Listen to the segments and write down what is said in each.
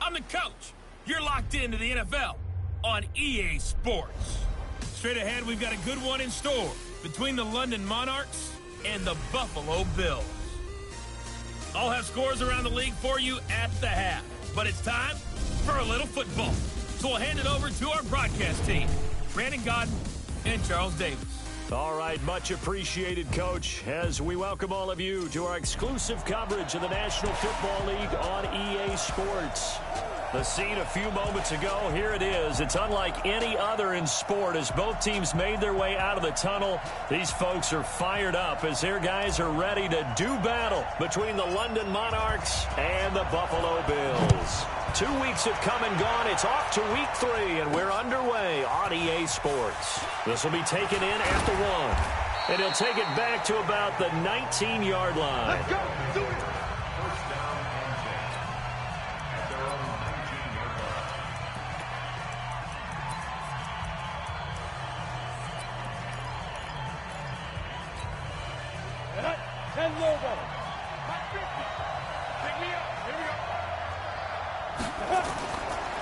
I'm the coach. You're locked into the NFL on EA Sports. Straight ahead, we've got a good one in store between the London Monarchs and the Buffalo Bills. I'll have scores around the league for you at the half. But it's time for a little football. So we'll hand it over to our broadcast team, Brandon Godden and Charles Davis. All right, much appreciated, Coach, as we welcome all of you to our exclusive coverage of the National Football League on EA Sports. The scene a few moments ago, here it is. It's unlike any other in sport as both teams made their way out of the tunnel. These folks are fired up as their guys are ready to do battle between the London Monarchs and the Buffalo Bills. 2 weeks have come and gone. It's off to week 3, and we're underway on EA Sports. This will be taken in at the 1, and he'll take it back to about the 19-yard line. Let's go. Do it.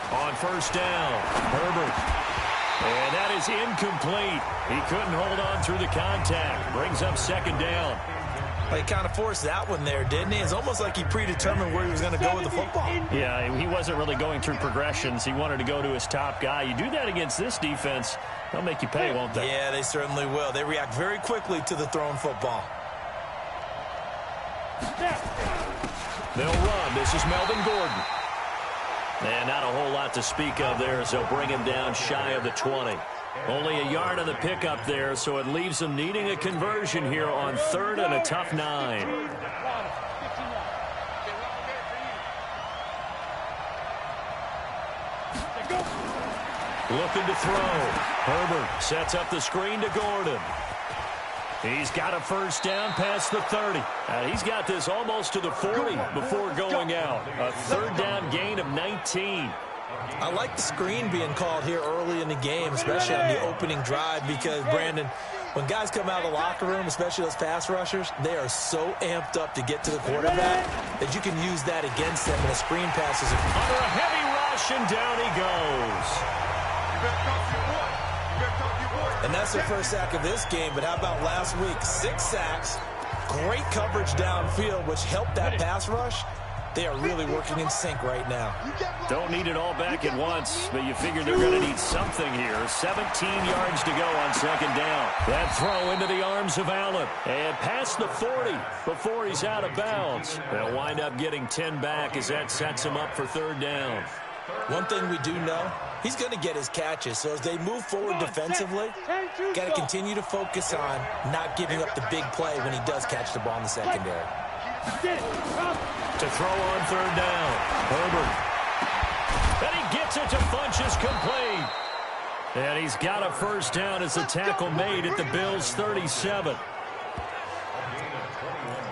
On first down, Herbert. And that is incomplete. He couldn't hold on through the contact. Brings up second down. He kind of forced that one there, didn't he? It's almost like he predetermined where he was going to go with the football. Yeah, he wasn't really going through progressions. He wanted to go to his top guy. You do that against this defense, they'll make you pay, won't they? Yeah, they certainly will. They react very quickly to the thrown football. They'll run. This is Melvin Gordon. And not a whole lot to speak of there as they'll bring him down shy of the 20. Only a yard on the pickup there, so it leaves them needing a conversion here on 3rd and a tough 9. Looking to throw. Herbert sets up the screen to Gordon. He's got a first down past the 30. He's got this almost to the 40 before going out. A 3rd down gain of 19. I like the screen being called here early in the game, especially on the opening drive, because, Brandon, when guys come out of the locker room, especially those pass rushers, they are so amped up to get to the quarterback that you can use that against them, and a screen pass is under a heavy rush, and down he goes. And that's their first sack of this game, but how about last week? 6 sacks, great coverage downfield, which helped that pass rush. They are really working in sync right now. Don't need it all back at once, but you figure they're going to need something here. 17 yards to go on second down. That throw into the arms of Allen. And past the 40 before he's out of bounds. They'll wind up getting 10 back as that sets him up for 3rd down. One thing we do know, he's going to get his catches. So as they move forward defensively, got to continue to focus on not giving up the big play when he does catch the ball in the secondary. To throw on 3rd down, Herbert. And he gets it to Funchess complete. And he's got a first down as the tackle made at the Bills' 37.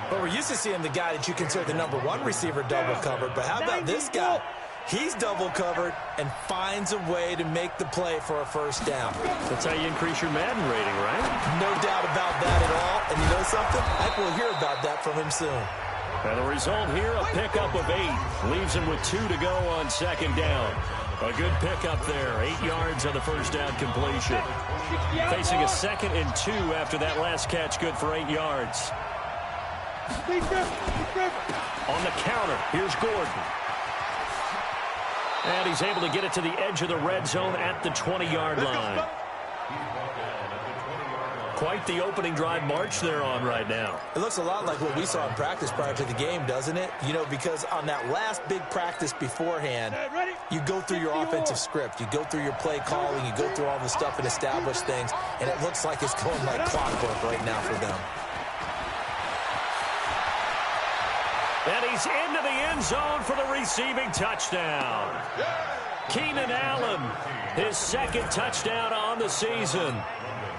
But we're used to seeing the guy that you consider the #1 receiver double covered. But how about this guy? He's double covered and finds a way to make the play for a first down. That's how you increase your Madden rating, right? No doubt about that at all. And you know something? I think we'll hear about that from him soon. And the result here, a pickup of 8. Leaves him with 2 to go on second down. A good pickup there. 8 yards on the first down completion. Facing a 2nd and 2 after that last catch, good for 8 yards. On the counter, here's Gordon. And he's able to get it to the edge of the red zone at the 20-yard line. Quite the opening drive march they're on right now. It looks a lot like what we saw in practice prior to the game, doesn't it? You know, because on that last big practice beforehand, you go through your offensive script. You go through your play calling. You go through all the stuff and establish things. And it looks like it's going like clockwork right now for them. And he's into the end zone for the receiving touchdown. Keenan Allen, his 2nd touchdown on the season.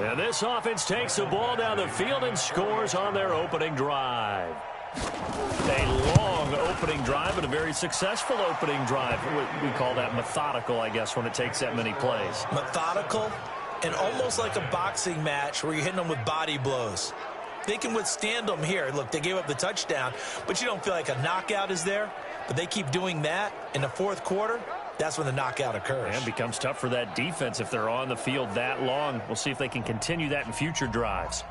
And this offense takes the ball down the field and scores on their opening drive. A long opening drive, but a very successful opening drive. We call that methodical, I guess, when it takes that many plays. Methodical and almost like a boxing match where you're hitting them with body blows. They can withstand them here. Look, they gave up the touchdown, but you don't feel like a knockout is there. But they keep doing that in the fourth quarter, that's when the knockout occurs. And it becomes tough for that defense if they're on the field that long. We'll see if they can continue that in future drives.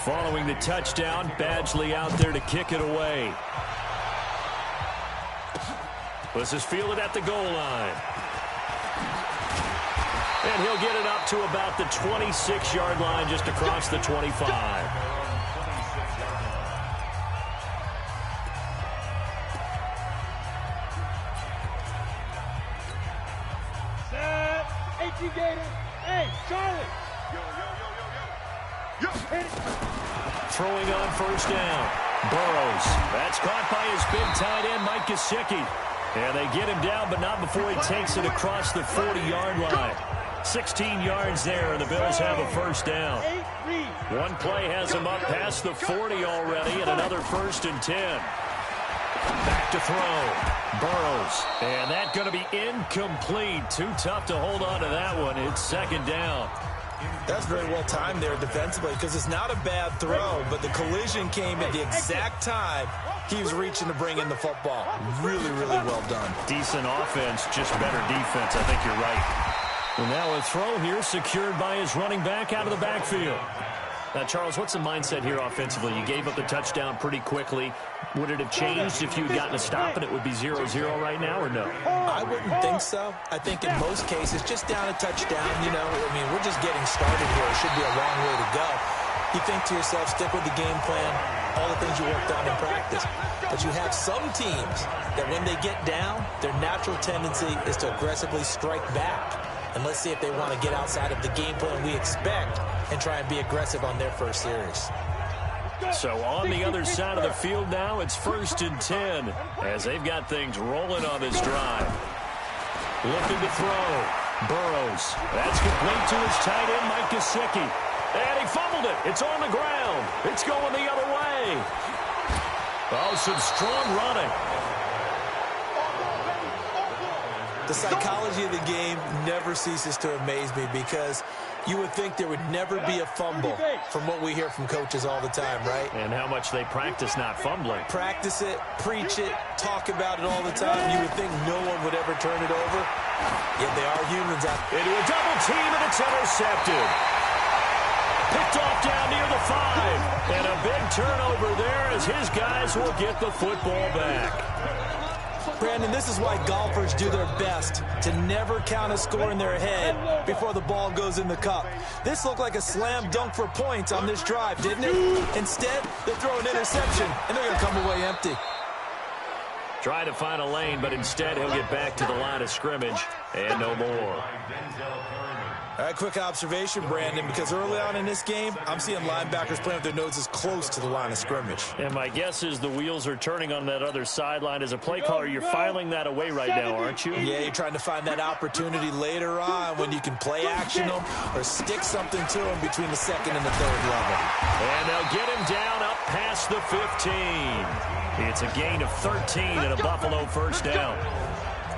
Following the touchdown, Badgley out there to kick it away. This is fielded at the goal line. And he'll get it up to about the 26-yard line, just across the 25. Hey, Charlie! Throwing on first down. Burrows. That's caught by his big tight end, Mike Gesicki. And they get him down, but not before he takes it across the 40-yard line. 16 yards there, and the Bills have a first down. One play has him up past the 40 already, and another 1st and 10. Back to throw. Burrows. And that's going to be incomplete. Too tough to hold on to that one. It's 2nd down. That's very well timed there defensively because it's not a bad throw, but the collision came at the exact time he was reaching to bring in the football. Really, really well done. Decent offense, just better defense. I think you're right. And now a throw here secured by his running back out of the backfield. Now, Charles, what's the mindset here offensively? You gave up the touchdown pretty quickly. Would it have changed if you had gotten a stop and it would be 0-0 right now, or no? I wouldn't think so. I think in most cases, just down a touchdown, you know, I mean, we're just getting started here. It should be a long way to go. You think to yourself, stick with the game plan, all the things you worked on in practice. But you have some teams that when they get down, their natural tendency is to aggressively strike back. And let's see if they want to get outside of the game plan we expect and try and be aggressive on their first series. So on the other side of the field now, it's 1st and 10 as they've got things rolling on this drive. Looking to throw. Burrows. That's complete to his tight end, Mike Gesicki. And he fumbled it. It's on the ground. It's going the other way. Oh, some strong running. The psychology of the game never ceases to amaze me because you would think there would never be a fumble from what we hear from coaches all the time, right? And how much they practice not fumbling. Practice it, preach it, talk about it all the time. You would think no one would ever turn it over. Yet they are humans out there. Into a double team, and it's intercepted. Picked off down near the 5. And a big turnover there as his guys will get the football back. Brandon, this is why golfers do their best to never count a score in their head before the ball goes in the cup. This looked like a slam dunk for points on this drive, didn't it? Instead, they throw an interception, and they're going to come away empty. Try to find a lane, but instead he'll get back to the line of scrimmage, and no more. All right, quick observation, Brandon, because early on in this game, I'm seeing linebackers playing with their noses close to the line of scrimmage. And my guess is the wheels are turning on that other sideline. As a play caller, you're filing that away right now, aren't you? Yeah, you're trying to find that opportunity later on when you can play action them or stick something to them between the 2nd and the 3rd level. And they'll get him down up past the 15. It's a gain of 13 and a Buffalo first down.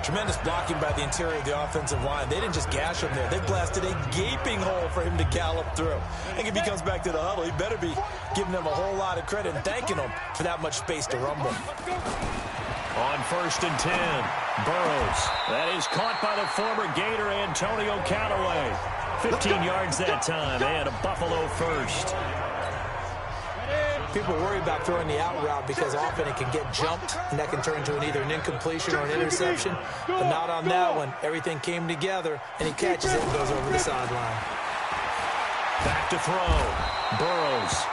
Tremendous blocking by the interior of the offensive line. They didn't just gash him there. They blasted a gaping hole for him to gallop through. I think if he comes back to the huddle, he better be giving them a whole lot of credit and thanking them for that much space to rumble. On 1st and 10, Burrows. That is caught by the former Gator Antonio Callaway. 15 yards that time and a Buffalo first. People worry about throwing the out route because often it can get jumped, and that can turn into either an incompletion or an interception. But not on that one. Everything came together, and he catches it and goes over the sideline. Back to throw. Burrows.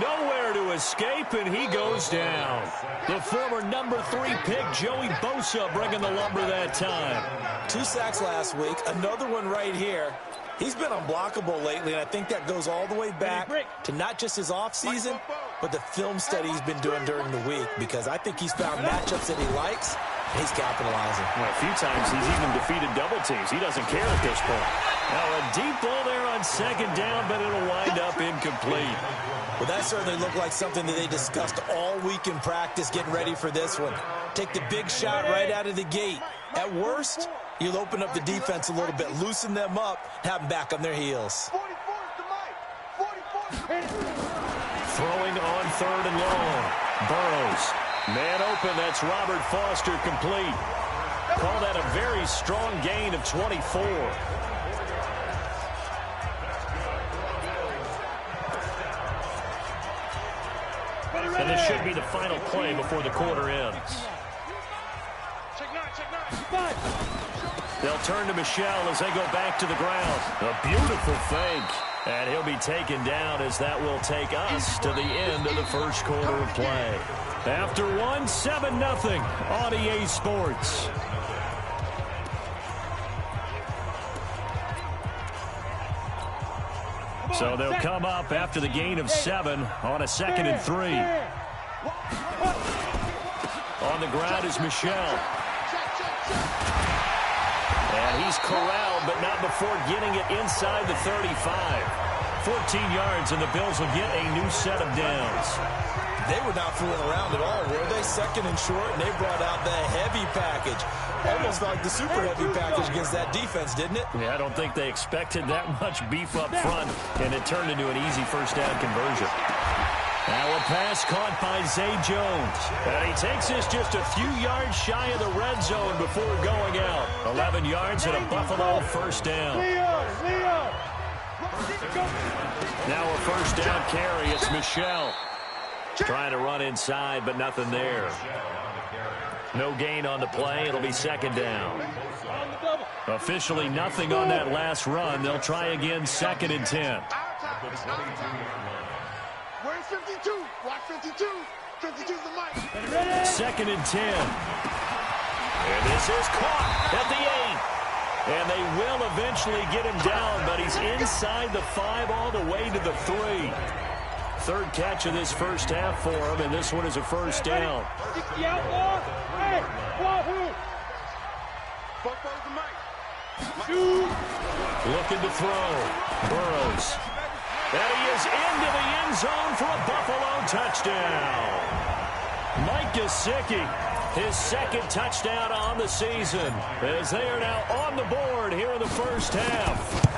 Nowhere to escape, and he goes down. The former number 3 pick, Joey Bosa, bringing the lumber that time. 2 sacks last week. Another one right here. He's been unblockable lately, and I think that goes all the way back to not just his offseason, but the film study he's been doing during the week, because I think he's found matchups that he likes, and he's capitalizing. Well, a few times he's even defeated double teams. He doesn't care at this point. Now a deep ball there on 2nd down, but it'll wind up incomplete. Well, that certainly looked like something that they discussed all week in practice, getting ready for this one. Take the big shot right out of the gate. At worst, you'll open up the defense a little bit, loosen them up, have them back on their heels. 44 is the mic. Throwing on 3rd and long. Burrows. Man open, that's Robert Foster complete. Call that a very strong gain of 24. And this should be the final play before the quarter ends. They'll turn to Michel as they go back to the ground. A beautiful fake. And he'll be taken down as that will take us to the end of the first quarter of play. After one, 7-0 on EA Sports. So they'll come up after the gain of 7 on a 2nd and 3. On the ground is Michel. And he's corralled, but not before getting it inside the 35. 14 yards, and the Bills will get a new set of downs. They were not fooling around at all, were they? 2nd and short, and they brought out the heavy package. Almost like the super heavy package against that defense, didn't it? Yeah, I don't think they expected that much beef up front, and it turned into an easy first down conversion. Now a pass caught by Zay Jones. And he takes this just a few yards shy of the red zone before going out. 11 yards and a Buffalo first down. Now a first down carry. It's Michel. Trying to run inside, but nothing there. No gain on the play. It'll be 2nd down. Officially nothing on that last run. They'll try again 2nd and 10. Where's 52? Watch 52. 52's the mic. 2nd and 10. And this is caught at the 8. And they will eventually get him down, but he's inside the 5 all the way to the 3. 3rd catch of this first half for him, and this one is a first down. Looking to throw. Burrows. And he is into the end zone for a Buffalo touchdown. Mike Gesicki, his 2nd touchdown on the season, as they are now on the board here in the first half.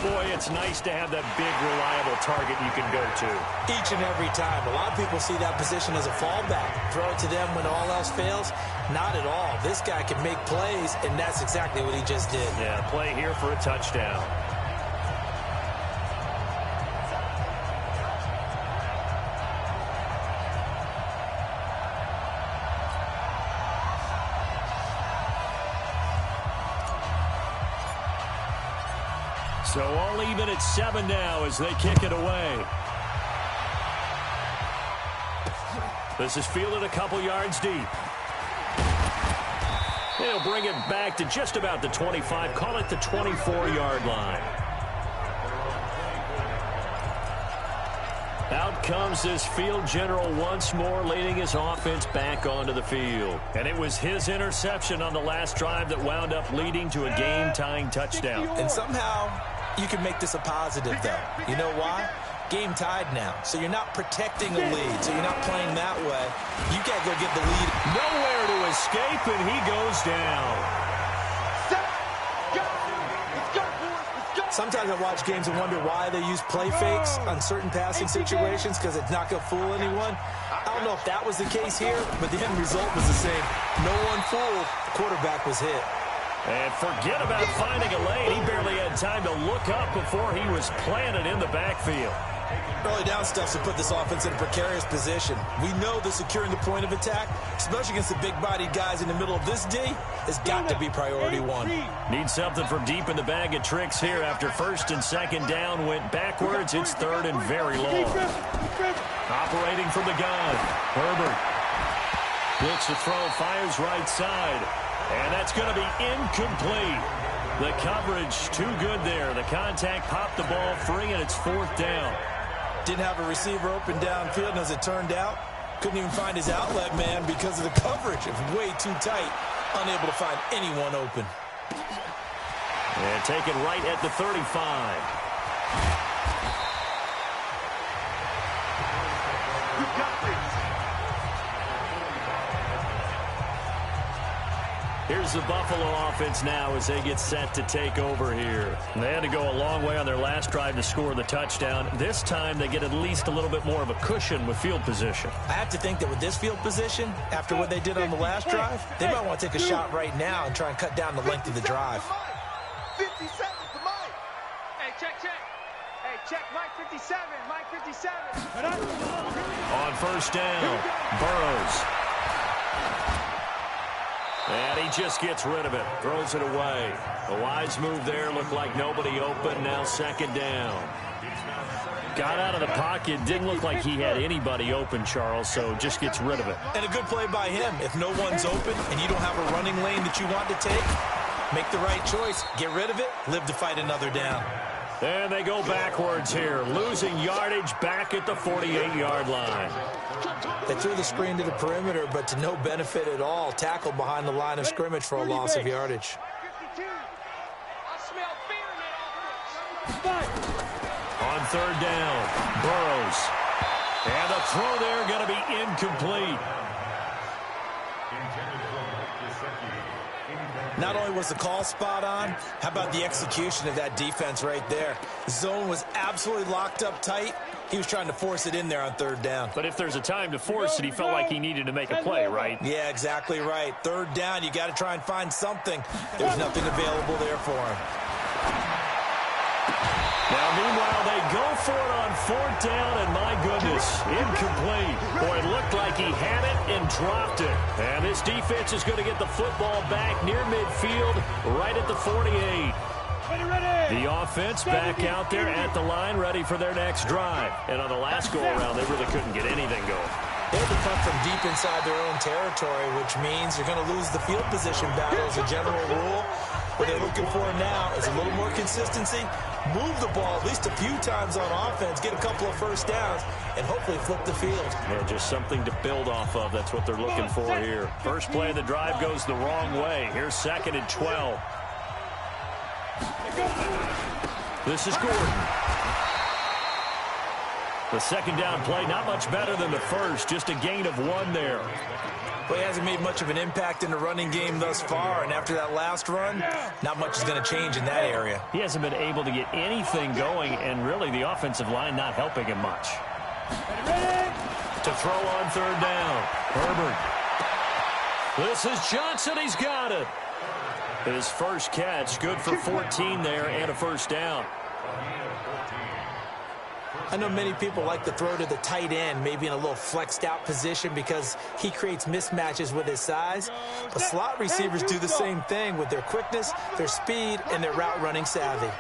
Boy, it's nice to have that big, reliable target you can go to. Each and every time. A lot of people see that position as a fallback. Throw it to them when all else fails. Not at all. This guy can make plays, and that's exactly what he just did. Yeah, play here for a touchdown. So all even at 7 now as they kick it away. This is fielded a couple yards deep. They'll bring it back to just about the 25. Call it the 24-yard line. Out comes this field general once more, leading his offense back onto the field. And it was his interception on the last drive that wound up leading to a game-tying touchdown. And somehow you can make this a positive, though. You know why? Game tied now, so you're not protecting a lead, so you're not playing that way. You can't go get the lead. Nowhere to escape, and he goes down. Sometimes I watch games and wonder why they use play fakes on certain passing situations, because it's not going to fool anyone. I don't know if that was the case here, but the end result was the same. No one fooled. The quarterback was hit. And forget about finding a lane. He barely had time to look up before he was planted in the backfield. Early down stuff to put this offense in a precarious position. We know that securing the point of attack, especially against the big-bodied guys in the middle of this D, has got to be priority one. Need something from deep in the bag of tricks here. After 1st and 2nd down went backwards, it's 3rd and very long. Operating from the gun, Herbert. Looks to throw, fires right side. And that's going to be incomplete. The coverage too good there. The contact popped the ball free, and it's 4th down. Didn't have a receiver open downfield, and as it turned out, couldn't even find his outlet man because of the coverage. It was way too tight, unable to find anyone open. And taken right at the 35. Here's the Buffalo offense now as they get set to take over here. And they had to go a long way on their last drive to score the touchdown. This time they get at least a little bit more of a cushion with field position. I have to think that with this field position, after what they did on the last drive, they might want to take a shot right now and try and cut down the length of the drive. 50 seconds to Mike. Hey, check. Hey, check, Mike 57. Mike 57. On first down, Burrows. And he just gets rid of it, throws it away. A wise move there, looked like nobody open, now second down. Got out of the pocket, didn't look like he had anybody open, Charles, so just gets rid of it. And a good play by him. If no one's open and you don't have a running lane that you want to take, make the right choice, get rid of it, live to fight another down. And they go backwards here, losing yardage back at the 48-yard line. They threw the screen to the perimeter, but to no benefit at all. Tackled behind the line of scrimmage for a loss of yardage. On third down, Burrows. And the throw there going to be incomplete. Not only was the call spot on, how about the execution of that defense right there? Zone was absolutely locked up tight. He was trying to force it in there on third down. But if there's a time to force it, he felt like he needed to make a play, right? Yeah, exactly right. Third down, you got to try and find something. There's nothing available there for him. Now, meanwhile, they go for it on fourth down, and my goodness, incomplete. Boy, it looked like he had it and dropped it. And this defense is going to get the football back near midfield, right at the 48. The offense back out there at the line, ready for their next drive. And on the last go-around, they really couldn't get anything going. They have to punt from deep inside their own territory, which means you're going to lose the field position battle as a general rule. What they're looking for now is a little more consistency, move the ball at least a few times on offense, get a couple of first downs, and hopefully flip the field. Yeah, just something to build off of. That's what they're looking for here. First play of the drive goes the wrong way. Here's 2nd and 12. This is Gordon. The second down play, not much better than the first, just a gain of 1 there. Well, he hasn't made much of an impact in the running game thus far, and after that last run, not much is going to change in that area. He hasn't been able to get anything going, and really the offensive line not helping him much. To throw on third down, Herbert. This is Johnson, he's got it. His first catch, good for 14 there and a first down. I know many people like to throw to the tight end, maybe in a little flexed out position because he creates mismatches with his size. But slot receivers do the same thing with their quickness, their speed, and their route running savvy.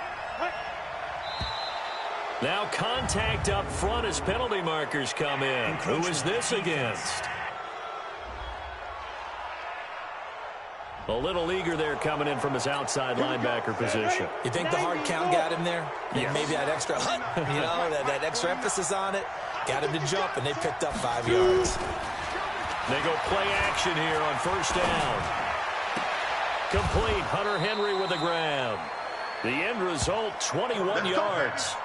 Now contact up front as penalty markers come in. Who is this against? A little eager there coming in from his outside linebacker position. You think the hard count got him there? Yes. Maybe that extra that extra emphasis on it got him to jump, and they picked up 5 yards. They go play action here on first down. Complete. Hunter Henry with a grab. The end result, 21 yards.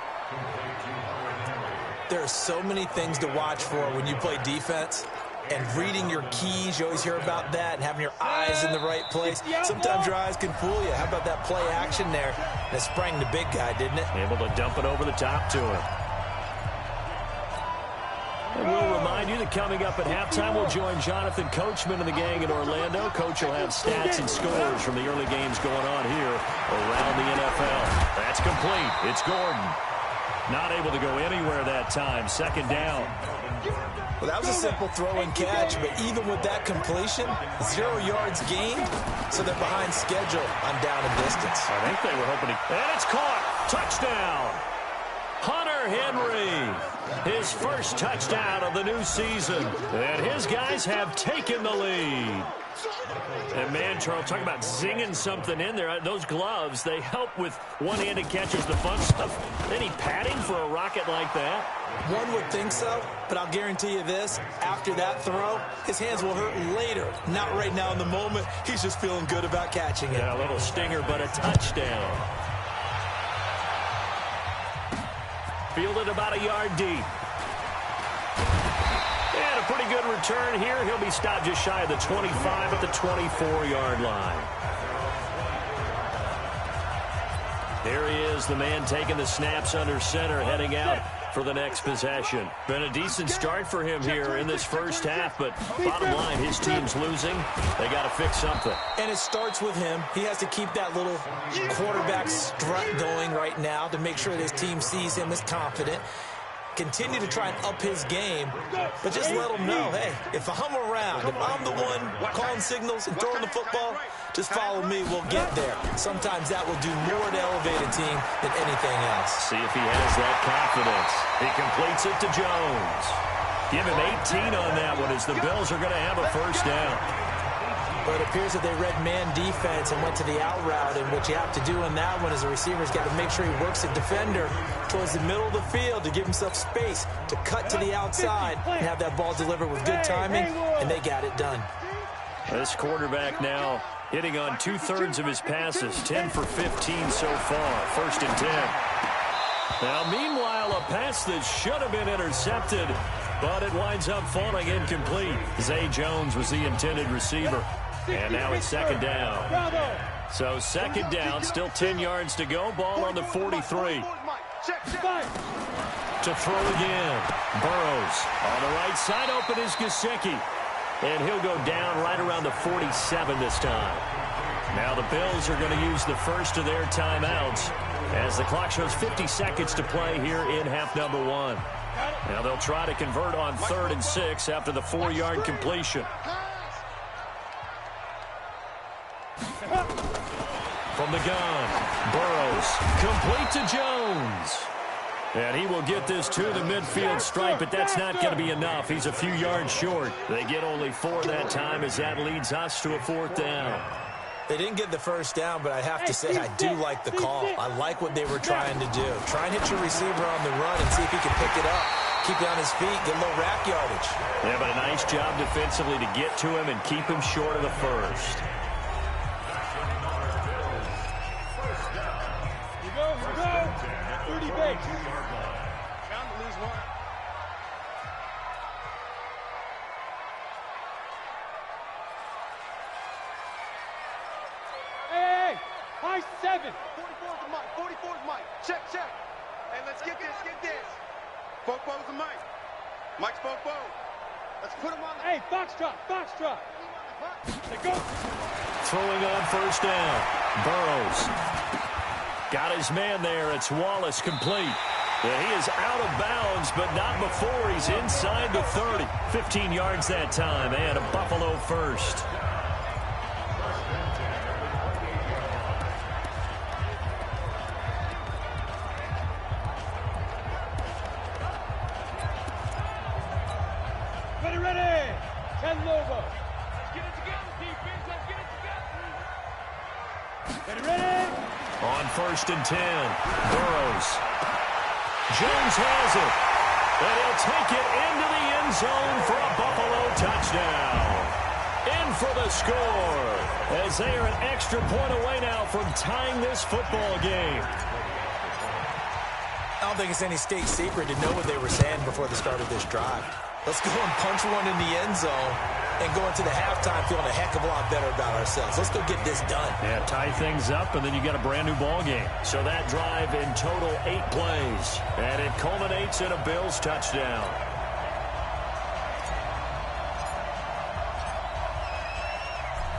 There are so many things to watch for when you play defense. And reading your keys, you always hear about that, and having your eyes in the right place. Sometimes your eyes can fool you. How about that play action there? And it sprang the big guy, didn't it? Able to dump it over the top to him. And we'll remind you that coming up at halftime, we'll join Jonathan Coachman and the gang in Orlando. Coach will have stats and scores from the early games going on here around the NFL. That's complete. It's Gordon. Not able to go anywhere that time. Second down. Well, that was a simple throw and catch, but even with that completion, 0 yards gained, so they're behind schedule on down and distance. I think they were hoping to... And it's caught. Touchdown. Hunter Henry. His first touchdown of the new season. And his guys have taken the lead. And man, Charles, talking about zinging something in there. Those gloves, they help with one-handed catches, the fun stuff. Any padding for a rocket like that? One would think so, but I'll guarantee you this. After that throw, his hands will hurt later. Not right now in the moment. He's just feeling good about catching it. Yeah, a little stinger, but a touchdown. Fielded about a yard deep. And a pretty good return here. He'll be stopped just shy of the 25 at the 24-yard line. There he is, the man taking the snaps under center, heading out for the next possession. Been a decent start for him here in this first half, but bottom line, his team's losing. They got to fix something. And it starts with him. He has to keep that little quarterback strut going right now to make sure that his team sees him as confident. Continue to try and up his game, but just let him know, hey, if I'm around, if I'm the one calling signals and throwing the football, just follow me, we'll get there. Sometimes that will do more to elevate a team than anything else. See if he has that confidence. He completes it to Jones. Give him 18 on that one as the Bills are going to have a first down. But it appears that they read man defense and went to the out route, and what you have to do in that one is the receiver's got to make sure he works the defender towards the middle of the field to give himself space to cut to the outside and have that ball delivered with good timing, and they got it done. This quarterback now hitting on 2/3 of his passes, 10 for 15 so far, 1st and 10. Now, meanwhile, a pass that should have been intercepted, but it winds up falling incomplete. Zay Jones was the intended receiver. And now it's 2nd down. So 2nd down, still 10 yards to go. Ball on the 43. To throw again. Burrows on the right side. Open is Gesicki. And he'll go down right around the 47 this time. Now the Bills are going to use the first of their timeouts as the clock shows 50 seconds to play here in half number 1. Now they'll try to convert on 3rd and 6 after the 4-yard completion. From the gun, Burrows, complete to Jones. And he will get this to the midfield stripe, but that's not going to be enough. He's a few yards short. They get only 4 that time as that leads us to a 4th down. They didn't get the first down, but I have to say I do like the call. I like what they were trying to do. Try and hit your receiver on the run and see if he can pick it up. Keep it on his feet, get a little rack yardage. Yeah, but a nice job defensively to get to him and keep him short of the first. You go. 30 base. Bound to lose one. Hey, high 7. 44's the mic. 44's mic. Check. Hey, let's get this. Fofo's the mic. Mike's Fofo. Let's put him on the... Hey, foxtrot. They go. Throwing on 1st down. Burrows. Got his man there. It's Wallace complete. Yeah, he is out of bounds, but not before he's inside the 30. 15 yards that time, and a Buffalo first. Ready. 10 Lobo. Let's get it together, defense. Let's get it together. Ready. On 1st and 10, Burrows. Jones has it. And he'll take it into the end zone for a Buffalo touchdown. In for the score, as they are an extra point away now from tying this football game. I don't think it's any state secret to know what they were saying before the start of this drive. Let's go and punch one in the end zone and go into the halftime feeling a heck of a lot better about ourselves. Let's go get this done. Yeah, tie things up, and then you got a brand new ball game. So that drive in total 8 plays, and it culminates in a Bills touchdown.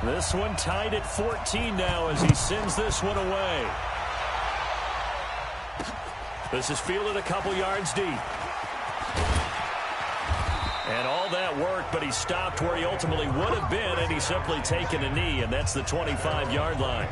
This one tied at 14 now as he sends this one away. This is fielded a couple yards deep. And all that worked, but he stopped where he ultimately would have been, and he's simply taken a knee, and that's the 25-yard line.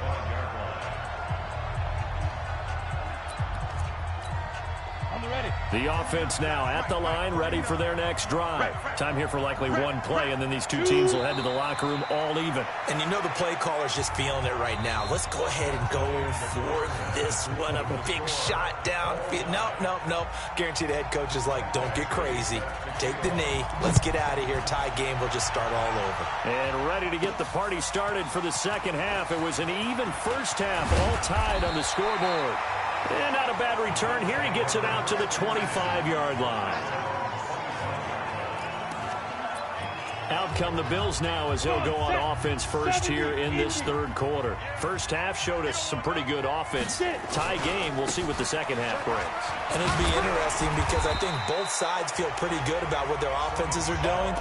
The offense now at the line, ready for their next drive. Time here for likely one play, and then these two teams will head to the locker room all even. And you know the play caller's just feeling it right now. Let's go ahead and go for this one. A big shot down. Nope. Guarantee the head coach is like, don't get crazy. Take the knee. Let's get out of here. Tie game will just start all over. And ready to get the party started for the second half. It was an even first half, all tied on the scoreboard. And not a bad return here. He gets it out to the 25-yard line. Out come the Bills now as they'll go on offense first here in this third quarter. First half showed us some pretty good offense. Tie game, we'll see what the second half brings. And it'll be interesting because I think both sides feel pretty good about what their offenses are doing.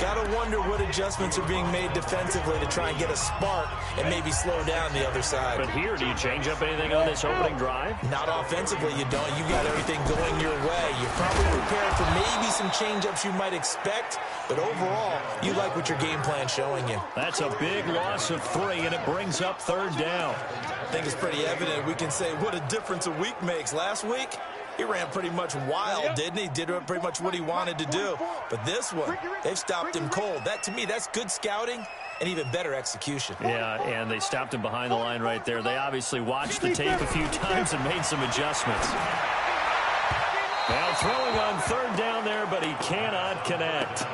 Got to wonder what adjustments are being made defensively to try and get a spark and maybe slow down the other side. But here, do you change up anything on this opening drive? Not offensively, you don't. You got everything going your way. You're probably prepared for maybe some change-ups you might expect, but overall, you like what your game plan's showing you. That's a big loss of 3, and it brings up third down. I think it's pretty evident we can say what a difference a week makes. Last week, he ran pretty much wild, didn't he? Did pretty much what he wanted to do. But this one, they've stopped him cold. That, to me, that's good scouting and even better execution. Yeah, and they stopped him behind the line right there. They obviously watched the tape a few times and made some adjustments. Now throwing on third down there, but he cannot connect.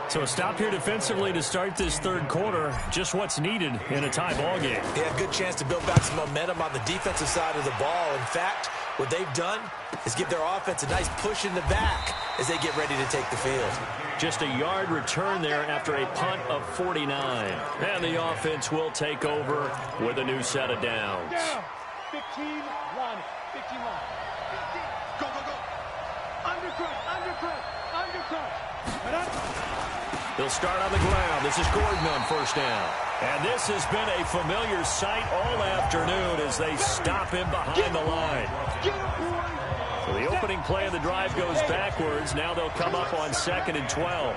So a stop here defensively to start this third quarter. Just what's needed in a tie ball game. Yeah, good chance to build back some momentum on the defensive side of the ball. In fact, what they've done is give their offense a nice push in the back as they get ready to take the field. Just a yard return there after a punt of 49. And the offense will take over with a new set of downs. Down. 15 line. 15 line. Go, go, go. Undercut. They'll start on the ground. This is Gordon on first down. And this has been a familiar sight all afternoon as they stop him behind the line. So the opening play of the drive goes backwards. Now they'll come up on 2nd and 12.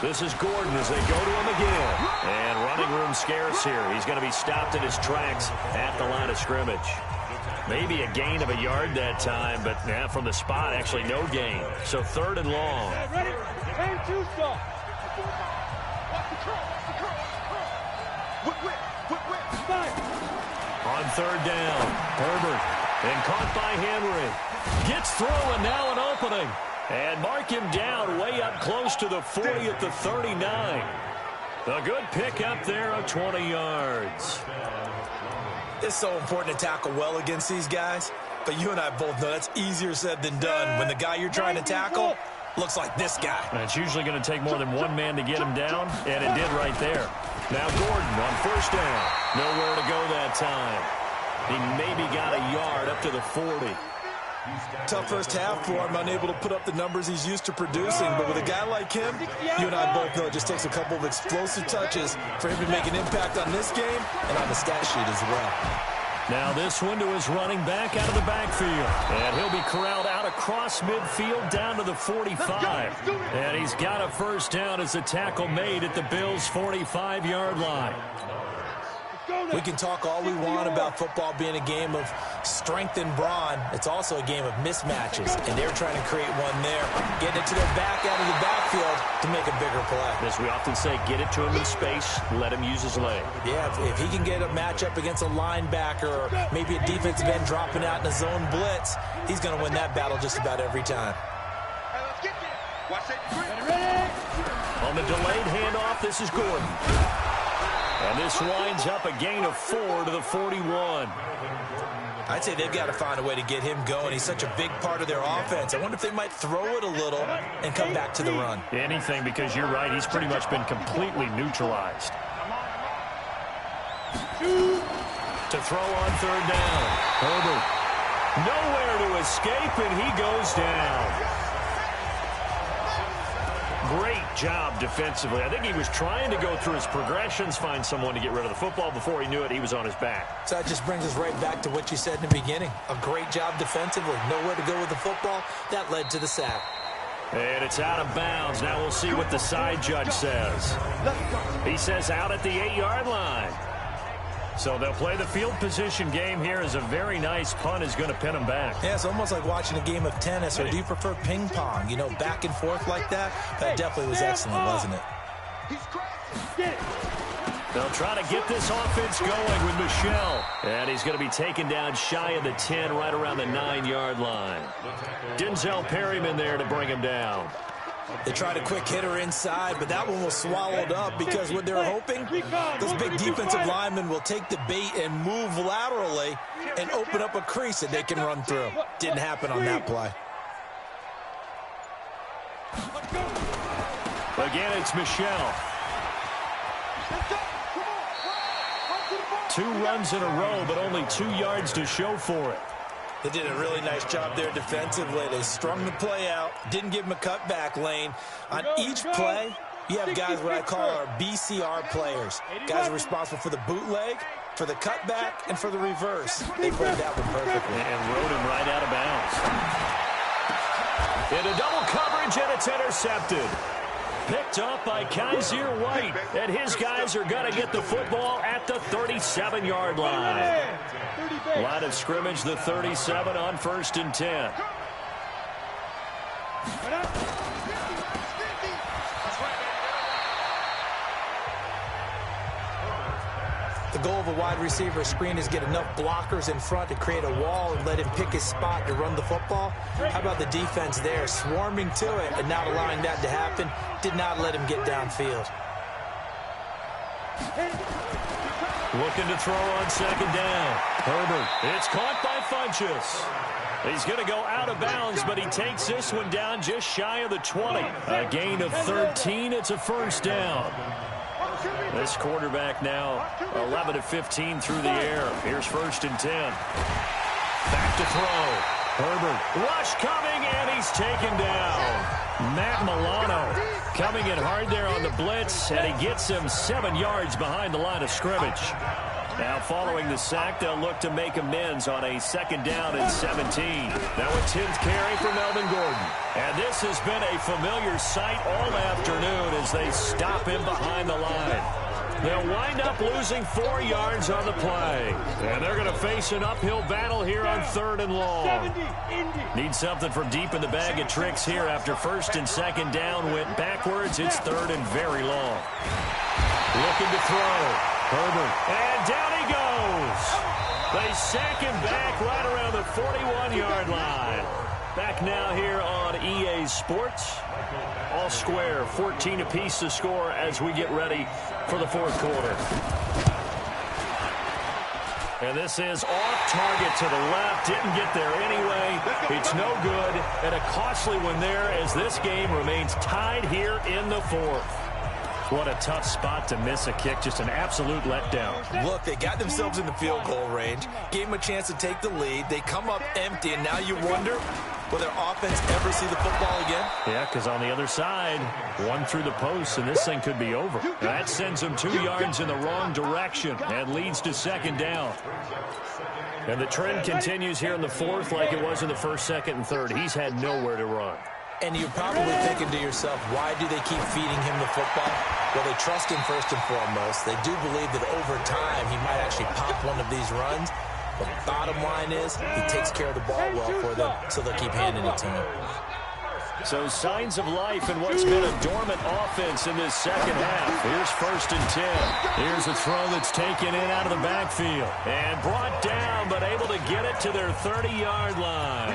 This is Gordon as they go to him again. And running room scarce here. He's going to be stopped in his tracks at the line of scrimmage. Maybe a gain of a yard that time, but yeah, from the spot, actually no gain. So 3rd and long. Ready? And 2 stop. On 3rd down, Herbert, and caught by Henry. Gets through, and now an opening. And mark him down way up close to the 40 at the 39. A good pickup there of 20 yards. It's so important to tackle well against these guys, but you and I both know that's easier said than done when the guy you're trying to tackle looks like this guy. And it's usually going to take more than one man to get him down, and it did right there. Now Gordon on first down. Nowhere to go that time. He maybe got a yard up to the 40. Tough first half for him, unable to put up the numbers he's used to producing. But with a guy like him, you and I both know it just takes a couple of explosive touches for him to make an impact on this game and on the stat sheet as well. Now this one to his running back out of the backfield. And he'll be corralled out across midfield down to the 45. And he's got a first down as the tackle made at the Bills' 45-yard line. We can talk all we want about football being a game of strength and brawn. It's also a game of mismatches, and they're trying to create one there, getting it to their back out of the backfield to make a bigger play. As we often say, get it to him in space, let him use his leg. Yeah, if he can get a matchup against a linebacker or maybe a defensive end dropping out in a zone blitz, he's going to win that battle just about every time. On the delayed handoff, this is Gordon. And this winds up a gain of 4 to the 41. I'd say they've got to find a way to get him going. He's such a big part of their offense. I wonder if they might throw it a little and come back to the run. Anything, because you're right. He's pretty much been completely neutralized. To throw on 3rd down. Herbert. Nowhere to escape, and he goes down. Great job defensively. I think he was trying to go through his progressions, find someone to get rid of the football. Before he knew it, he was on his back. So that just brings us right back to what you said in the beginning. A great job defensively. Nowhere to go with the football. That led to the sack. And it's out of bounds. Now we'll see what the side judge says. He says out at the 8-yard line. So they'll play the field position game here as a very nice punt is going to pin them back. Yeah, it's almost like watching a game of tennis, or do you prefer ping pong? You know, back and forth like that? That definitely was excellent, wasn't it? They'll try to get this offense going with Michel. And he's going to be taken down shy of the 10, right around the 9-yard line. Denzel Perryman there to bring him down. They tried a quick hitter inside, but that one was swallowed up because what they're hoping, those big defensive linemen will take the bait and move laterally and open up a crease that they can run through. Didn't happen on that play. Again, it's Michelle. 2 runs in a row, but only 2 yards to show for it. They did a really nice job there defensively. They strung the play out, didn't give him a cutback lane. On each play, you have guys what I call our BCR players. Guys are responsible for the bootleg, for the cutback, and for the reverse. They played that one perfectly. And rode him right out of bounds. Into double coverage, and it's intercepted. Picked up by Kaiser White, and his guys are going to get the football at the 37-yard line. Line of scrimmage, the 37 on 1st and 10. The goal of a wide receiver screen is get enough blockers in front to create a wall and let him pick his spot to run the football. How about the defense there, swarming to it and not allowing that to happen? Did not let him get downfield. Looking to throw on 2nd down. Herbert, it's caught by Funchess. He's going to go out of bounds, but he takes this one down just shy of the 20. A gain of 13. It's a 1st down. This quarterback now 11 of 15 through the air. Here's 1st and 10. Back to throw. Herbert, rush coming, and he's taken down. Matt Milano coming in hard there on the blitz, and he gets him 7 yards behind the line of scrimmage. Now following the sack, they'll look to make amends on a 2nd down and 17. Now a 10th carry for Melvin Gordon. And this has been a familiar sight all afternoon as they stop him behind the line. They'll wind up losing 4 yards on the play. And they're going to face an uphill battle here on 3rd and long. Need something from deep in the bag of tricks here after 1st and 2nd down went backwards. It's 3rd and very long. Looking to throw. Herbert. And down he goes. They sack him back right around the 41-yard line. Back now here on EA Sports. All square, 14 apiece to score as we get ready for the 4th quarter. And this is off target to the left. Didn't get there anyway. It's no good. And a costly one there as this game remains tied here in the 4th. What a tough spot to miss a kick. Just an absolute letdown. Look, they got themselves in the field goal range, gave them a chance to take the lead. They come up empty, and now you wonder, will their offense ever see the football again? Yeah, because on the other side, one through the post, and this thing could be over. That sends them 2 yards in the wrong direction and leads to 2nd down. And the trend continues here in the 4th like it was in the 1st, 2nd, and 3rd. He's had nowhere to run. And you're probably thinking to yourself, why do they keep feeding him the football? Well, they trust him first and foremost. They do believe that over time he might actually pop one of these runs. The bottom line is he takes care of the ball well for them, so they'll keep handing it to him. So signs of life in what's been a dormant offense in this 2nd half. Here's 1st and 10. Here's a throw that's taken in out of the backfield. And brought down, but able to get it to their 30-yard line.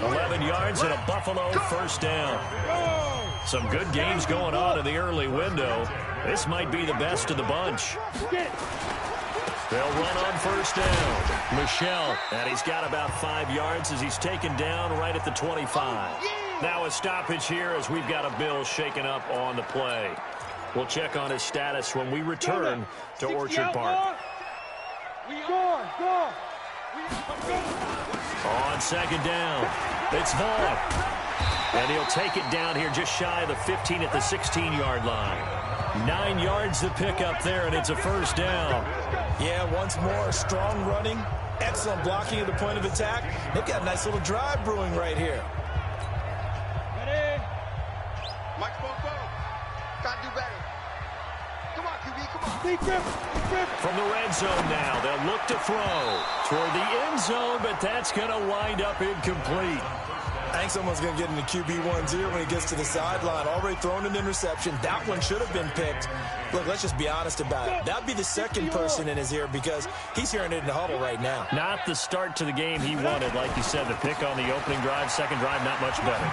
11 yards and a Buffalo 1st down. Some good games going on in the early window. This might be the best of the bunch. They'll run on 1st down. Michelle, and he's got about 5 yards as he's taken down right at the 25. Now a stoppage here as we've got a Bill shaken up on the play. We'll check on his status when we return to Orchard Park. On 2nd down, it's Vaughn. And he'll take it down here just shy of the 15 at the 16-yard line. 9 yards to pick up there, and it's a 1st down. Yeah, once more, strong running, excellent blocking at the point of attack. They've got a nice little drive brewing right here. Ready? Mike Bobo. Gotta do better. Come on, QB, come on. Big grip. From the red zone now, they'll look to throw toward the end zone, but that's going to wind up incomplete. I think someone's going to get into QB1's ear when he gets to the sideline. Already thrown an interception. That one should have been picked. Look, let's just be honest about it. That would be the second person in his ear because he's hearing it in the huddle right now. Not the start to the game he wanted. Like you said, the pick on the opening drive, 2nd drive, not much better.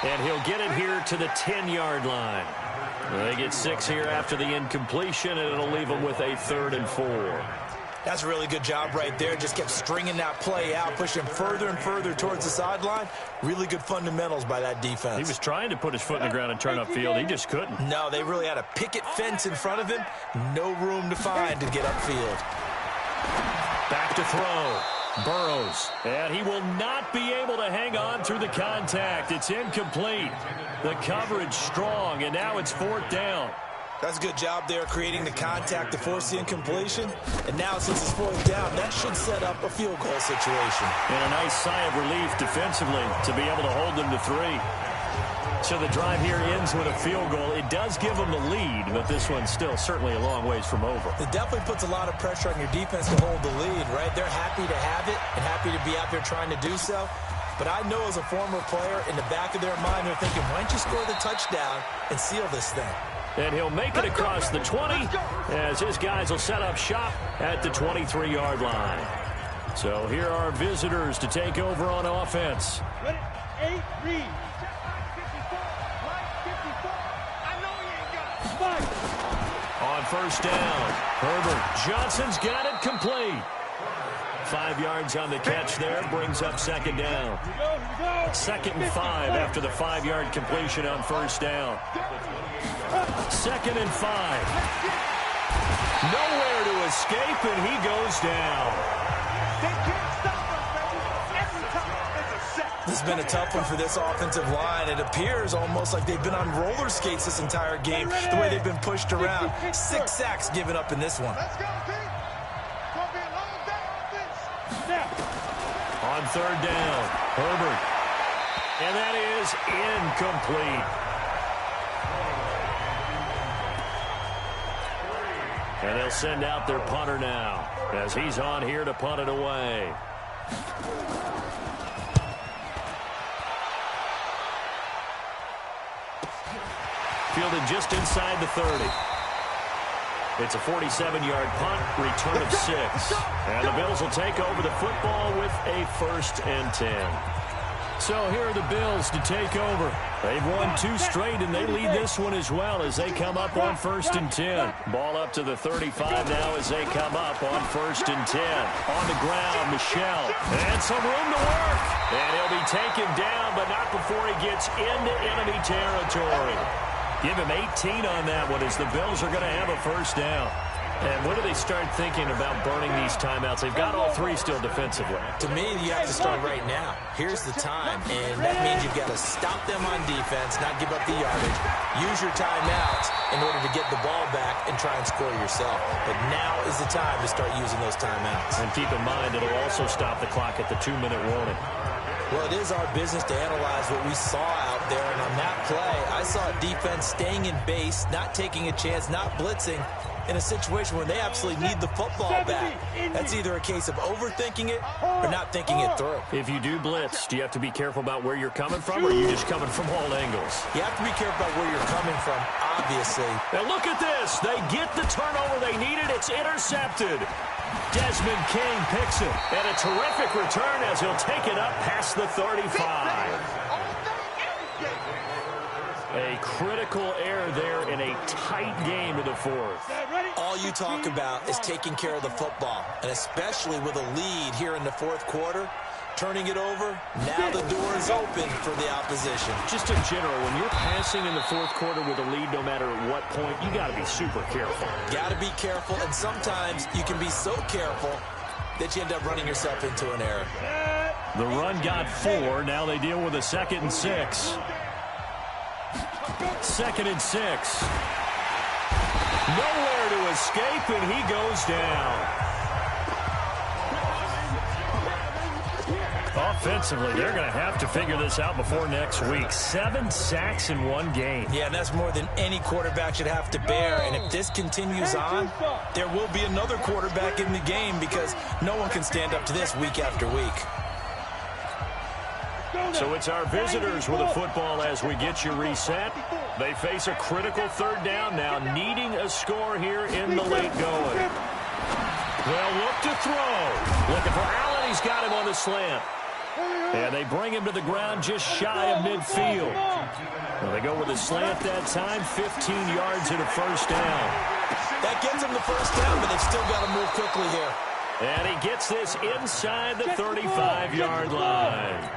And he'll get it here to the 10-yard line. They get 6 here after the incompletion, and it'll leave them with a 3rd and 4. That's a really good job right there. Just kept stringing that play out, pushing further and further towards the sideline. Really good fundamentals by that defense. He was trying to put his foot in the ground and turn upfield. He just couldn't. No, they really had a picket fence in front of him. No room to find to get upfield. Back to throw. Burrows. And he will not be able to hang on through the contact. It's incomplete. The coverage strong, and now it's 4th down. That's a good job there, creating the contact to force the incompletion. And now, since it's 4th down, that should set up a field goal situation. And a nice sigh of relief defensively to be able to hold them to 3. So the drive here ends with a field goal. It does give them the lead, but this one's still certainly a long ways from over. It definitely puts a lot of pressure on your defense to hold the lead, right? They're happy to have it and happy to be out there trying to do so. But I know as a former player, in the back of their mind, they're thinking, why don't you score the touchdown and seal this thing? And he'll make it across the 20 as his guys will set up shop at the 23-yard line. So here are visitors to take over on offense. 8, read. On 1st down, Herbert Johnson's got it complete. 5 yards on the catch there, brings up 2nd down. 2nd and 5 after the 5-yard completion on 1st down. 2nd and 5. Nowhere to escape, and he goes down. This has been a tough one for this offensive line. It appears almost like they've been on roller skates this entire game, the way they've been pushed around. 6 sacks given up in this one. On 3rd down, Herbert. And that is incomplete. And they'll send out their punter now as he's on here to punt it away. Fielded just inside the 30. It's a 47-yard punt, return of 6. And the Bills will take over the football with a 1st and 10. So here are the Bills to take over. They've won 2 straight, and they lead this one as well as they come up on 1st and 10. Ball up to the 35 now as they come up on 1st and 10. On the ground, Michel. And some room to work. And he'll be taken down, but not before he gets into enemy territory. Give him 18 on that one as the Bills are going to have a 1st down. And when do they start thinking about burning these timeouts? They've got all 3 still defensively. To me, you have to start right now. Here's the time, and that means you've got to stop them on defense, not give up the yardage. Use your timeouts in order to get the ball back and try and score yourself. But now is the time to start using those timeouts. And keep in mind, it'll also stop the clock at the 2-minute warning. Well, it is our business to analyze what we saw out there, and on that play, I saw a defense staying in base, not taking a chance, not blitzing, in a situation where they absolutely need the football back. That's either a case of overthinking it or not thinking it through. If you do blitz, do you have to be careful about where you're coming from, or are you just coming from all angles? You have to be careful about where you're coming from, obviously. Now look at this. They get the turnover they needed. It's intercepted. Desmond King picks it. And a terrific return as he'll take it up past the 35. A critical error there in a tight game in the 4th. All you talk about is taking care of the football, and especially with a lead here in the 4th quarter, turning it over, now the door is open for the opposition. Just in general, when you're passing in the 4th quarter with a lead, no matter at what point, you got to be super careful. Got to be careful, and sometimes you can be so careful that you end up running yourself into an error. The run got 4. Now they deal with a 2nd and 6. 2nd and 6. Nowhere to escape, and he goes down. Offensively, they're going to have to figure this out before next week. 7 sacks in 1 game. Yeah, and that's more than any quarterback should have to bear. And if this continues on, there will be another quarterback in the game because no one can stand up to this week after week. So it's our visitors with a football as we get you reset. They face a critical 3rd down now, needing a score here in the late going. They'll look to throw. Looking for Allen. He's got him on the slant. And they bring him to the ground just shy of midfield. Well, they go with a slant that time, 15 yards and a 1st down. That gets them the 1st down, but they've still got to move quickly here. And he gets this inside the 35-yard line.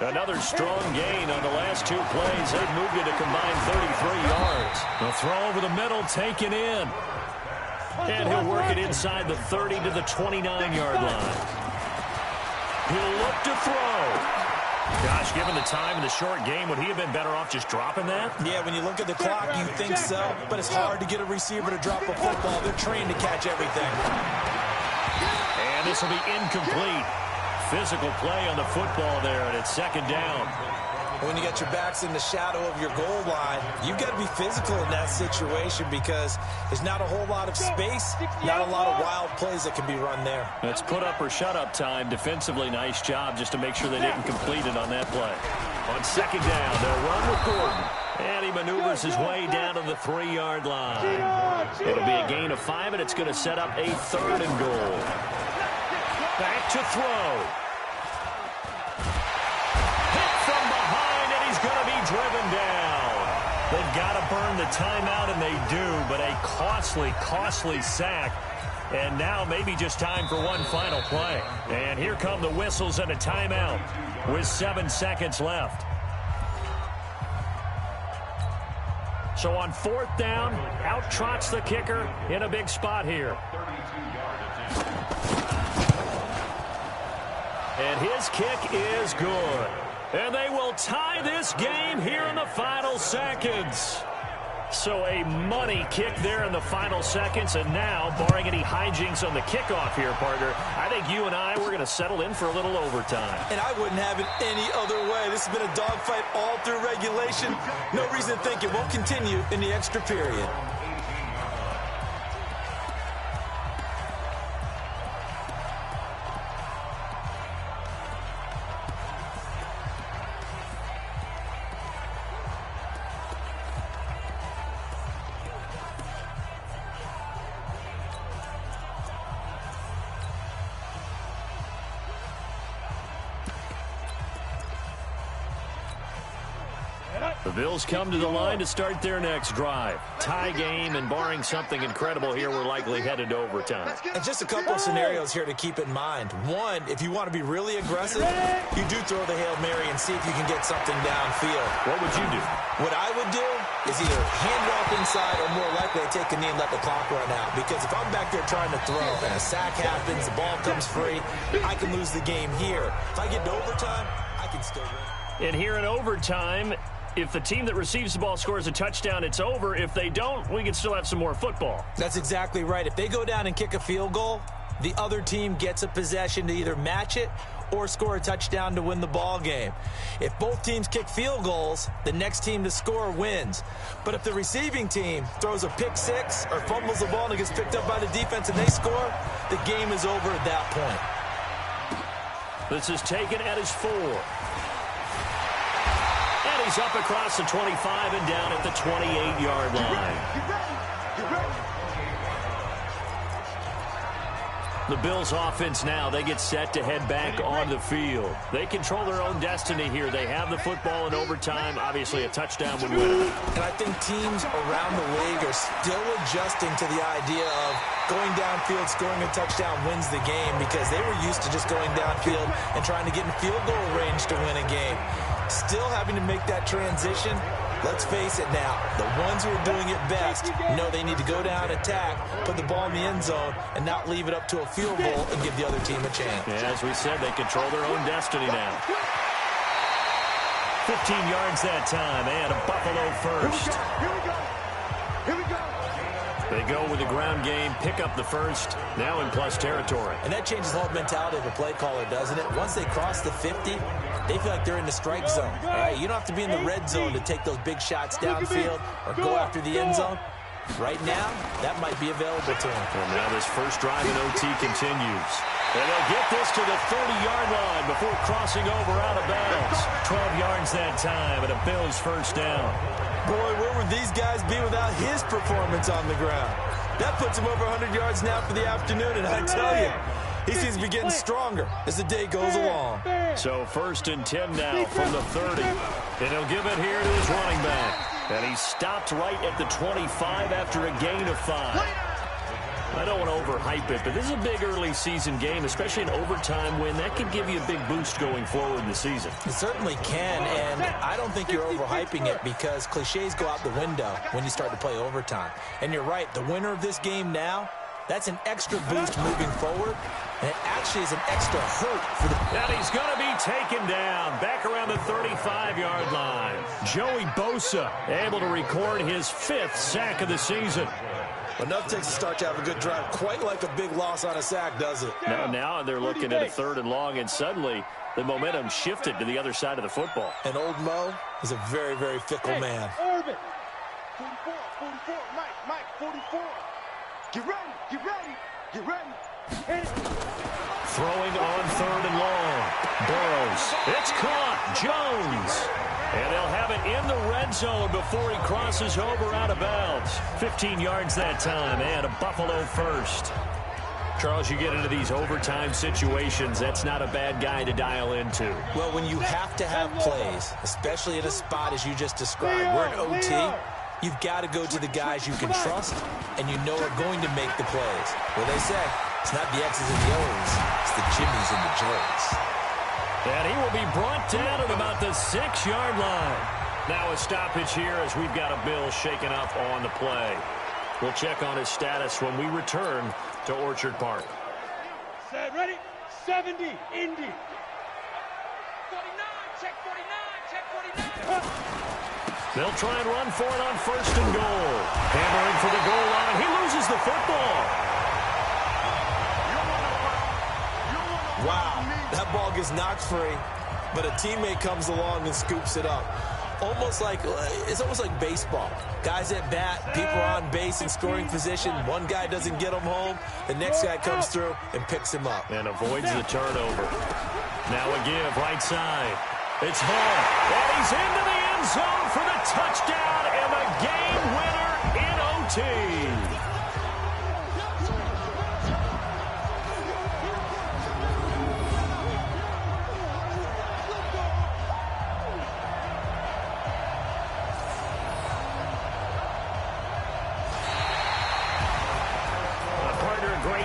Another strong gain on the last two plays. They've moved it a combined 33 yards. The throw over the middle taken in. And he'll work it inside the 30 to the 29-yard line. He'll look to throw. Gosh, given the time in the short game, would he have been better off just dropping that? Yeah, when you look at the clock, you think so. But it's hard to get a receiver to drop a football. They're trained to catch everything. And this will be incomplete. Physical play on the football there, and it's second down. When you got your backs in the shadow of your goal line, you've got to be physical in that situation because there's not a whole lot of space, not a lot of wild plays that can be run there. It's put up or shut up time. Defensively, nice job just to make sure they didn't complete it on that play. On second down, they'll run with Gordon. And he maneuvers his way down to the 3-yard line. It'll be a gain of 5, and it's going to set up a 3rd and goal. Back to throw. Going to be driven down. They've got to burn the timeout, and they do, but a costly sack. And now maybe just time for one final play. And here come the whistles and a timeout with 7 seconds left. So on 4th down, out trots the kicker in a big spot here. And his kick is good. And they will tie this game here in the final seconds. So a money kick there in the final seconds. And now, barring any hijinks on the kickoff here, partner, I think you and I, we're going to settle in for a little overtime. And I wouldn't have it any other way. This has been a dogfight all through regulation. No reason to think it won't continue in the extra period. The Bills come to the line to start their next drive. Tie game, and barring something incredible here, we're likely headed to overtime. And just a couple of scenarios here to keep in mind. One, if you want to be really aggressive, you do throw the Hail Mary and see if you can get something downfield. What would you do? What I would do is either hand off inside or more likely I take a knee and let the clock run out. Because if I'm back there trying to throw and a sack happens, the ball comes free, I can lose the game here. If I get to overtime, I can still win. And here in overtime, if the team that receives the ball scores a touchdown, it's over. If they don't, we can still have some more football. That's exactly right. If they go down and kick a field goal, the other team gets a possession to either match it or score a touchdown to win the ball game. If both teams kick field goals, the next team to score wins. But if the receiving team throws a pick six or fumbles the ball and it gets picked up by the defense and they score, the game is over at that point. This is taken at his 4. And he's up across the 25 and down at the 28-yard line. The Bills offense now, they get set to head back on the field. They control their own destiny here. They have the football in overtime. Obviously, a touchdown would win it. And I think teams around the league are still adjusting to the idea of going downfield, scoring a touchdown wins the game because they were used to just going downfield and trying to get in field goal range to win a game. Still having to make that transition. Let's face it now, the ones who are doing it best know they need to go down, attack, put the ball in the end zone, and not leave it up to a field goal and give the other team a chance. Yeah, as we said, they control their own destiny now. 15 yards that time, and a Buffalo first. Here we go. They go with the ground game, pick up the first, now in plus territory. And that changes the whole mentality of a play caller, doesn't it? Once they cross the 50, they feel like they're in the strike zone. All right, you don't have to be in the red zone to take those big shots downfield or go after the end zone. Right now, that might be available to them. And now this first drive in OT continues. And they'll get this to the 30-yard line before crossing over out of bounds. 12 yards that time, and a Bills first down. Boy, where would these guys be without his performance on the ground? That puts him over 100 yards now for the afternoon, and I tell you, he seems to be getting stronger as the day goes along. So first and 10 now from the 30. And he'll give it here to his running back. And he stopped right at the 25 after a gain of 5. I don't want to overhype it, but this is a big early season game, especially an overtime win. That could give you a big boost going forward in the season. It certainly can, and I don't think you're overhyping it because cliches go out the window when you start to play overtime. And you're right, the winner of this game now, that's an extra boost moving forward, and it actually is an extra hurt for the... And he's going to be taken down back around the 35-yard line. Joey Bosa able to record his 5th sack of the season. Enough takes to start to have a good drive. Quite like a big loss on a sack, does it? Now they're looking at a 3rd and long, and suddenly the momentum shifted to the other side of the football. And old Mo is a very, very fickle man. Urban. 44, 44, Mike, 44. Get ready, get ready, get ready. Hit it. Throwing on 3rd and long. Burrows. It's caught. Jones. And they'll have it in the red zone before he crosses over out of bounds. 15 yards that time, and a Buffalo first. Charles, you get into these overtime situations, that's not a bad guy to dial into. Well, when you have to have plays, especially in a spot as you just described, we're in OT, you've got to go to the guys you can trust and you know are going to make the plays. Well, they say it's not the X's and the O's, it's the Jimmys and the Joes. And he will be brought down at about the 6-yard line. Now a stoppage here as we've got a Bill shaken up on the play. We'll check on his status when we return to Orchard Park. Set, ready, 70, Indy. 49, check 49. They'll try and run for it on 1st and goal. Hammering for the goal line. He loses the football. Wow, that ball gets knocked free, but a teammate comes along and scoops it up. It's almost like baseball. Guys at bat, people are on base in scoring position. One guy doesn't get him home. The next guy comes through and picks him up. And avoids the turnover. Now a give, right side. It's Hall. And he's into the end zone for the touchdown and the game winner in OT.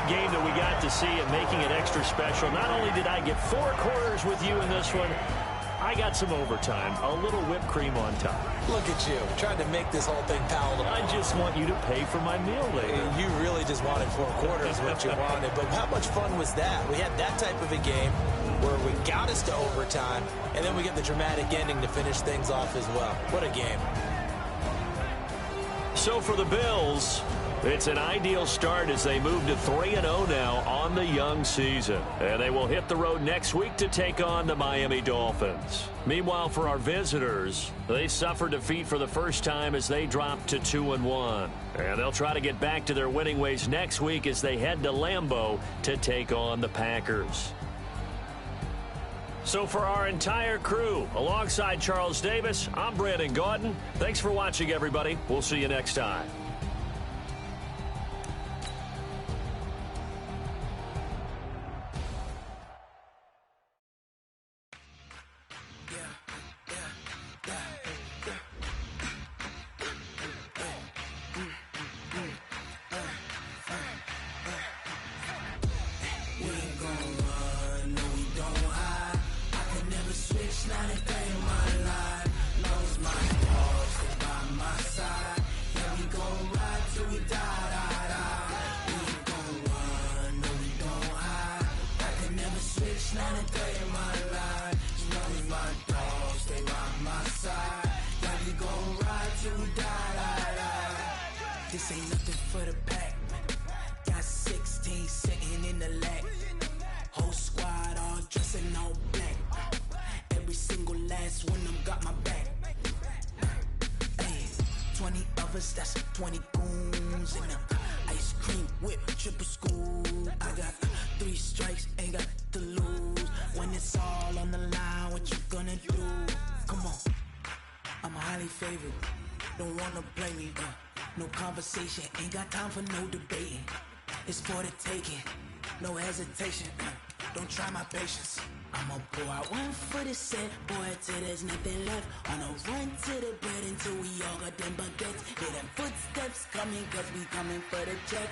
Game that we got to see and making it extra special. Not only did I get 4 quarters with you in this one, I got some overtime, a little whipped cream on top. Look at you, trying to make this whole thing palatable. I just want you to pay for my meal later. You really just wanted 4 quarters, what you wanted. But how much fun was that? We had that type of a game where we got us to overtime, and then we get the dramatic ending to finish things off as well. What a game. So for the Bills, it's an ideal start as they move to 3-0 now on the young season. And they will hit the road next week to take on the Miami Dolphins. Meanwhile, for our visitors, they suffered defeat for the first time as they dropped to 2-1. And they'll try to get back to their winning ways next week as they head to Lambeau to take on the Packers. So for our entire crew, alongside Charles Davis, I'm Brandon Gaudin. Thanks for watching, everybody. We'll see you next time. This ain't nothing for the pack. Got 16 sitting in the lag. Whole squad all dressing all black. Every single last one of them got my back. Hey, 20 of us, that's 20 goons in them. Ice cream whip, triple scoop. I got 3 strikes, ain't got to lose. When it's all on the line, what you gonna do? Come on, I'm highly favored. Don't wanna play me, no conversation, ain't got time for no debating. It's for the taking, no hesitation. Don't try my patience. I'ma pour out one for the set, boy, till there's nothing left. On a run to the bread until we all got them baguettes. Hear them footsteps coming, cause we coming for the check.